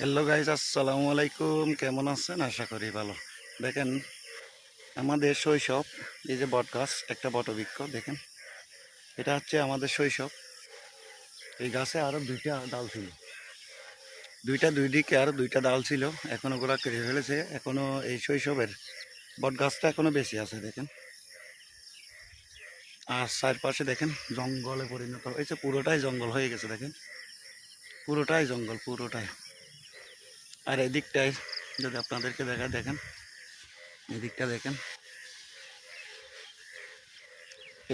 Hello guys, আসসালামু আলাইকুম। কেমন আছেন? আশা করি ভালো। দেখেন আমাদের শৈশব, এই যে বট গাছ, একটা বটবৃক্ষ দেখেন, এটা হচ্ছে আমাদের শৈশব। এই গাছে আরো দুইটা ডাল ছিল, দুই দিকে আরো দুইটা ডাল ছিল, এখন ওগুলা কেটে ফেলেছে। এখনো এই শৈশবের বট গাছটা এখনো বেশি আছে দেখেন। আর চারপাশে দেখেন জঙ্গলে পরিণত হয়েছে, পুরোটাই জঙ্গল হয়ে গেছে দেখেন, পুরোটাই জঙ্গল পুরোটাই। আর এদিকটায় যদি আপনাদেরকে দেখায়, দেখেন এদিকটা দেখেন,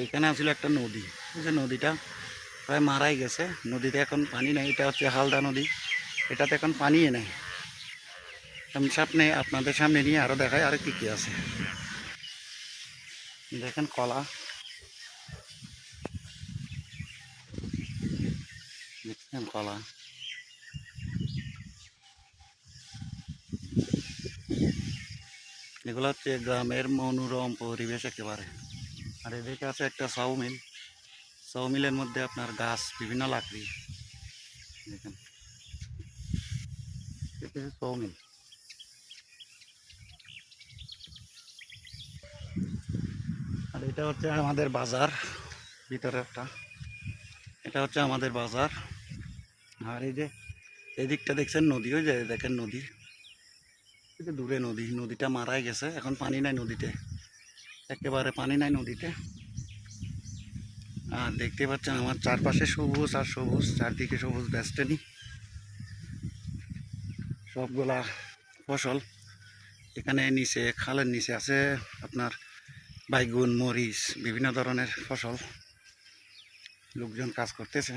এইখানে আসলে একটা নদী, এই যে নদীটা প্রায় মারাই গেছে, নদীতে এখন পানি নেই। এটা হচ্ছে হালদা নদী, এটাতে এখন পানিই নেই। আমি আপনাদের সামনে নিয়ে আরো দেখাই আরো কি কি আছে। দেখেন কলা, দেখছেন কলা, এগুলো হচ্ছে গ্রামের মনোরম পরিবেশ একেবারে। আর এদিকে আছে একটা চাউমিল, চাউমিলের মধ্যে আপনার গাছ, বিভিন্ন লাকড়ি দেখেন, এটা হচ্ছে চাউমিল। আর এটা হচ্ছে আমাদের বাজার, ভিতরে একটা, এটা হচ্ছে আমাদের বাজার। আর এই যে এদিকটা দেখছেন নদী, ওই যে দেখেন নদী, এই যে দূরে নদী, নদীটা মারাই গেছে, এখন পানি নাই নদীতে, একেবারে পানি নাই নদীতে। আর দেখতে পাচ্ছেন আমার চারপাশে সবুজ আর সবুজ, চারদিকে সবুজ বেস্টেনি, সবগুলা ফসল। এখানে নিচে, খালের নিচে আছে আপনার বাইগুন, মরিচ, বিভিন্ন ধরনের ফসল। লোকজন কাজ করতেছে,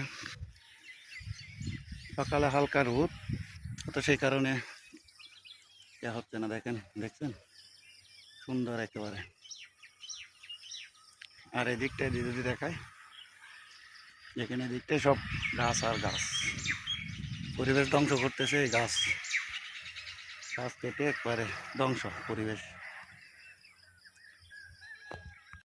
সকালে হালকা রোদ, তো সেই কারণে ইয়া হচ্ছে না। দেখেন, দেখছেন সুন্দর একেবারে। আর এদিকটায় যদি দেখায়, যেখানে এদিকটায় সব গাছ আর গাছ, পরিবেশ ধ্বংস করতেছে এই গাছ, গাছ কেটে একবারে ধ্বংস পরিবেশ।